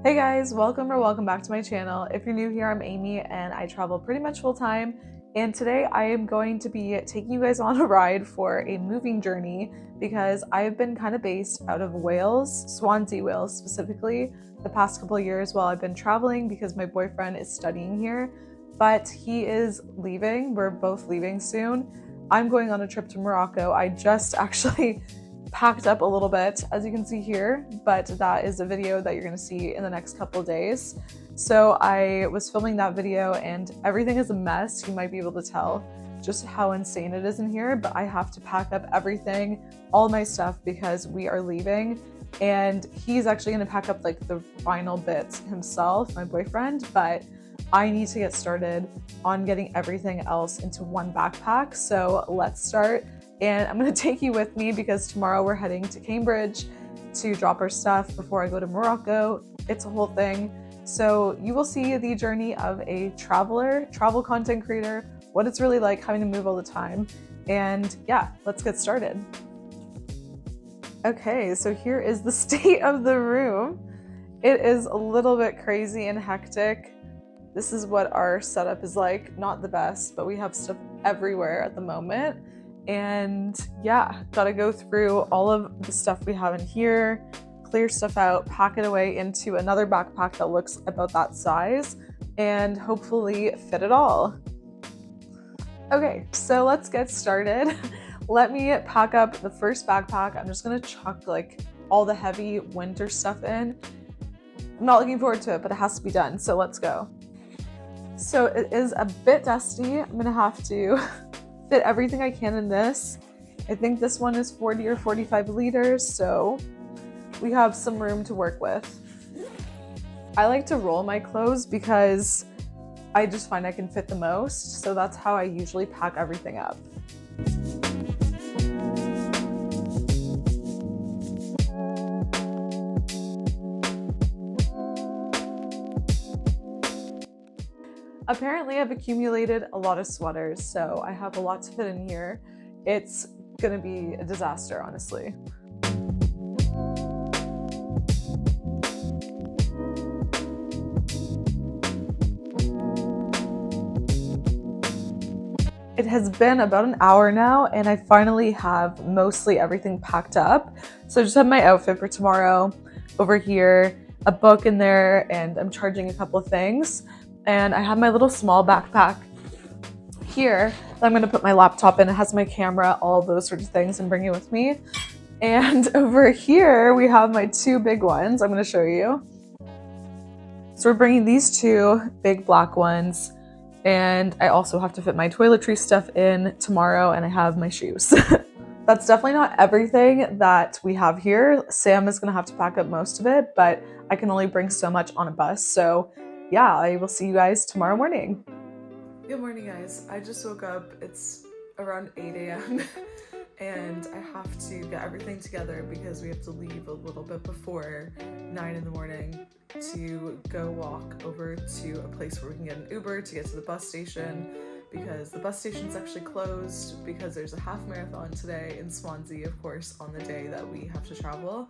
Hey guys, welcome back to my channel. If you're new here, I'm Amy and I travel pretty much full time. And today I am going to be taking you guys on a ride for a moving journey because I've been kind of based out of Wales, Swansea, Wales specifically, the past couple of years while I've been traveling because my boyfriend is studying here, but he is leaving. We're both leaving soon. I'm going on a trip to Morocco. I just actually packed up a little bit, as you can see here, but that is a video that you're going to see in the next couple of days. So I was filming that video and everything is a mess. You might be able to tell just how insane it is in here, but I have to pack up everything, all my stuff, because we are leaving. And he's actually going to pack up like the final bits himself, my boyfriend, but I need to get started on getting everything else into one backpack. So let's start. And I'm going to take you with me because tomorrow we're heading to Cambridge to drop our stuff before I go to Morocco. It's a whole thing. So you will see the journey of a travel content creator, what it's really like having to move all the time. And yeah, let's get started. Okay, so here is the state of the room. It is a little bit crazy and hectic. This is what our setup is like. Not the best, but we have stuff everywhere at the moment. And yeah, gotta go through all of the stuff we have in here, clear stuff out, pack it away into another backpack that looks about that size, and hopefully fit it all. Okay, so let's get started. Let me pack up the first backpack. I'm just gonna chuck like all the heavy winter stuff in. I'm not looking forward to it, but it has to be done, so let's go. So it is a bit dusty. I'm gonna have to fit everything I can in this. I think this one is 40 or 45 liters, so we have some room to work with. I like to roll my clothes because I just find I can fit the most, so that's how I usually pack everything up. Apparently I've accumulated a lot of sweaters, so I have a lot to fit in here. It's gonna be a disaster, honestly. It has been about an hour now and I finally have mostly everything packed up. So I just have my outfit for tomorrow over here, a book in there, and I'm charging a couple of things. And I have my little small backpack here that I'm going to put my laptop in. It has my camera, all those sorts of things, and bring it with me. And over here, we have my two big ones. I'm going to show you. So we're bringing these two big black ones. And I also have to fit my toiletry stuff in tomorrow, and I have my shoes. That's definitely not everything that we have here. Sam is going to have to pack up most of it, but I can only bring so much on a bus. So yeah, I will see you guys tomorrow morning. Good morning, guys. I just woke up. It's around 8 a.m. and I have to get everything together because we have to leave a little bit before 9 in the morning to go walk over to a place where we can get an Uber to get to the bus station because the bus station's actually closed because there's a half marathon today in Swansea, of course, on the day that we have to travel.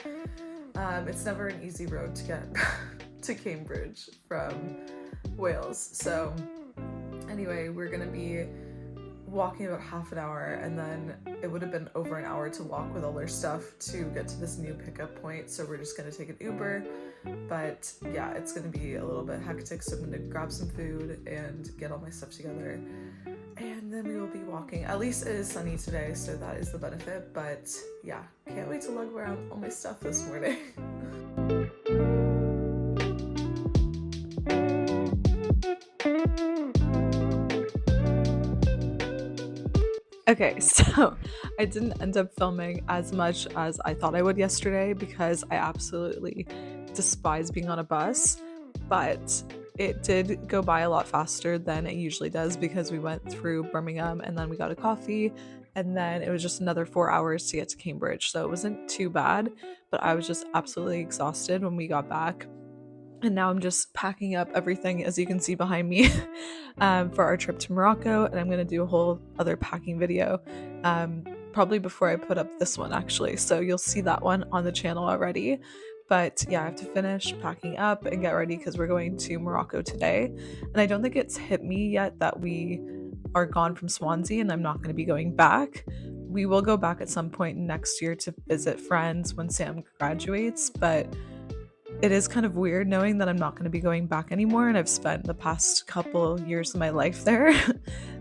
It's never an easy road to get to Cambridge from Wales. So anyway, we're gonna be walking about half an hour and then it would have been over an hour to walk with all our stuff to get to this new pickup point. So we're just gonna take an Uber, but yeah, it's gonna be a little bit hectic. So I'm gonna grab some food and get all my stuff together. And then we will be walking. At least it is sunny today, so that is the benefit. But yeah, can't wait to lug around all my stuff this morning. Okay, so I didn't end up filming as much as I thought I would yesterday because I absolutely despise being on a bus, but it did go by a lot faster than it usually does because we went through Birmingham and then we got a coffee and then it was just another 4 hours to get to Cambridge. So it wasn't too bad, but I was just absolutely exhausted when we got back. And now I'm just packing up everything, as you can see behind me, for our trip to Morocco. And I'm going to do a whole other packing video, probably before I put up this one, actually. So you'll see that one on the channel already. But yeah, I have to finish packing up and get ready because we're going to Morocco today. And I don't think it's hit me yet that we are gone from Swansea and I'm not going to be going back. We will go back at some point next year to visit friends when Sam graduates, but it is kind of weird knowing that I'm not going to be going back anymore, and I've spent the past couple years of my life there.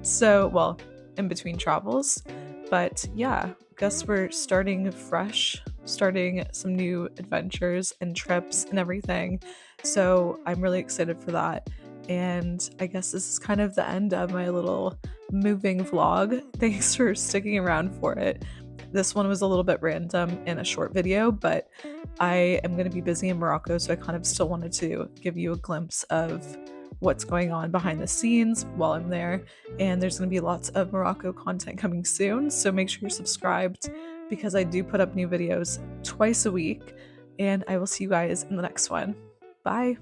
So, well, in between travels. But yeah, guess we're starting fresh, starting some new adventures and trips and everything. So, I'm really excited for that. And I guess this is kind of the end of my little moving vlog. Thanks for sticking around for it. This one was a little bit random in a short video, but I am going to be busy in Morocco, so I kind of still wanted to give you a glimpse of what's going on behind the scenes while I'm there. And there's going to be lots of Morocco content coming soon, so make sure you're subscribed because I do put up new videos twice a week. And I will see you guys in the next one. Bye.